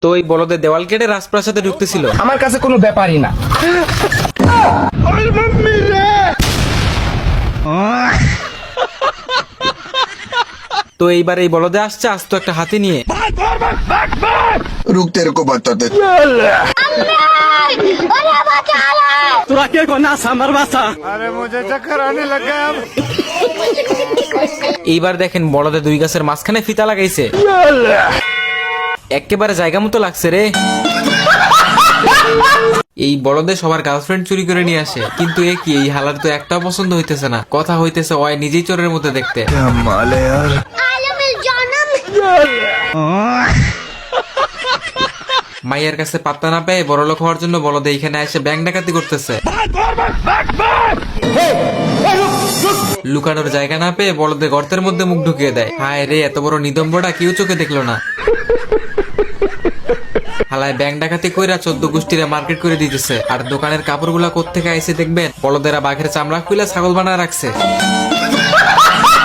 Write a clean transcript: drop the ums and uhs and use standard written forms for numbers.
তো ওই বলদের দেওয়াল কেটে রাজপ্রাসাদে ঢুকতেছিল। আমার কাছে কোনো ব্যাপারই না। তো এইবার এই বলদে আসছে আস্ত একটা হাতি নিয়ে। रुक तेरे को बताते। এইবার দেখেন বলদে দুই গাছের মাঝখানে ফিতা লাগাইছে। একেবারে জায়গা মতো লাগছে রে। এই বলদে সবার গার্লফ্রেন্ড চুরি করে নিয়ে আসে, কিন্তু এ কি, এই হালার তো একটাও পছন্দ হইতেছে না। কথা হইতেছে ওই নিজেই চোরের মধ্যে দেখতে। মাইয়ার কাছে পাত্তা না পেয়ে বড়লোক হওয়ার জন্য বলদে এখানে এসে ব্যাংক ডাকাতি করতেছে। লুকানোর জায়গা না পেয়ে বলদে গর্তের মধ্যে মুখ ঢুকিয়ে দেয়। হায় রে, এত বড় নিদম্বটা কেউ চোখে দেখলো না। হালায় ব্যাংক ডাকাতি কইরা 14 গোষ্ঠীরে মার্কেট করে দিতেছে। আর দোকানের কাপড়গুলা কোত্থেকে আইছে দেখবেন, বলদেরা বাঘের চামড়া খুলে ছাগল বানায় রাখছে।